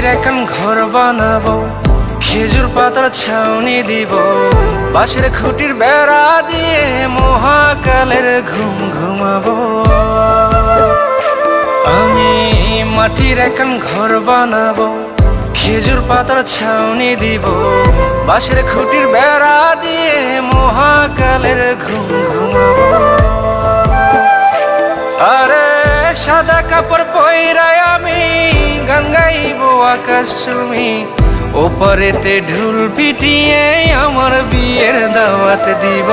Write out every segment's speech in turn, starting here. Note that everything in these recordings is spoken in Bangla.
মাটির এখন ঘর বানাবো, খেজুর পাতার ছাউনি দিব, বাঁশের খুঁটির বেড়া দিয়ে মহাকালের ঘুম ঘুমাবো। আমি মাটির এখন ঘর বানাবো, খেজুর পাতার ছাউনি দিব, বাঁশের খুঁটির বেড়া দিয়ে মহাকালের ঘুম ঘুমাবো। আরে সাদা কাপড় পইরায় আমি গান গাইবো আকাশ চুমি, ওপারেতে ঢোল পিটিয়ে আমার বিয়ের দাওয়াত দিব।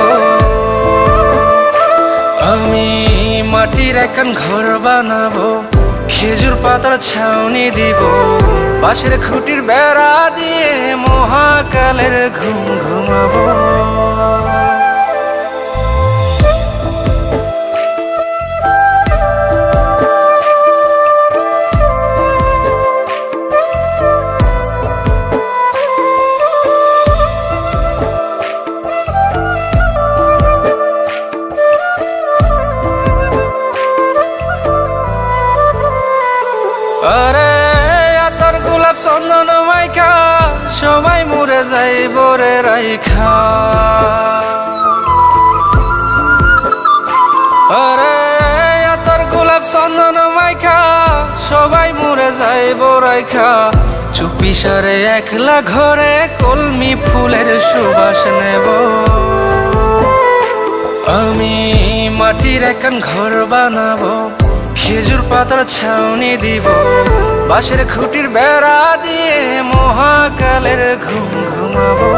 আমি মাটির এখন ঘর বানাবো, খেজুর পাতার ছাউনি দিব, বাঁশের খুঁটির বেড়া দিয়ে মহাকালের ঘুম ঘুমাবো। আরে আতর গোলাপ চন্দন মাইখা সবাই মরে যাইব রে রাইখা। আরে আতর গোলাপ চন্দন মাইখা সবাই মরে যাইব রাইখা, চুপি সারে একলা ঘরে কলমি ফুলের সুবাস নেব। আমি মাটির এখন ঘর বানাবো, খেজুর পাতার ছাউনি দিব, বাঁশের খুঁটির বেড়া দিয়ে মহাকালের ঘুম ঘুমাবো।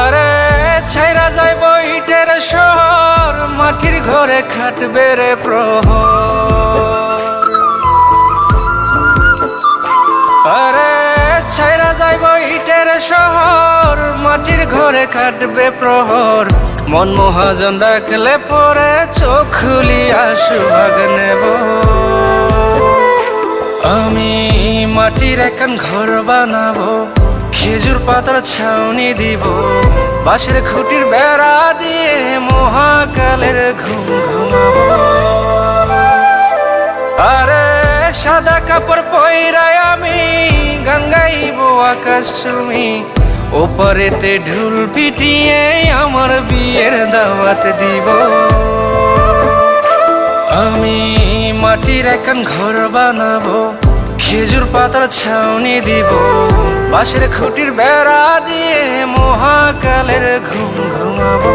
আরে ছাইরা যাইব ইটের শহর, মাটির ঘরে খাটবে রে প্রহর। আরে ছাইরা যাইব ইটের শহর, মাটির ঘরে খাটবে প্রহর, মন মহাজন ডাকলে পরে চোখ খুলিয়া সুহাগ নেব। আমি মাটির এখন ঘর বানাবো, খেজুর পাতার ছাউনি দিব, বাঁশের খুঁটির বেড়া দিয়ে মহাকালের ঘুম ঘুমাবো। আরে সাদা কাপড় পইরায় আমি গান গাইবো আকাশ চুমি, ওপারেতে ঢোল পিটিয়ে আমার বিয়ের দাওয়াত দিব। আমি মাটির এখন ঘর বানাবো, খেজুর পাতার ছাউনি দিব, বাঁশের খুঁটির বেড়া দিয়ে মহাকালের ঘুম ঘুমাবো।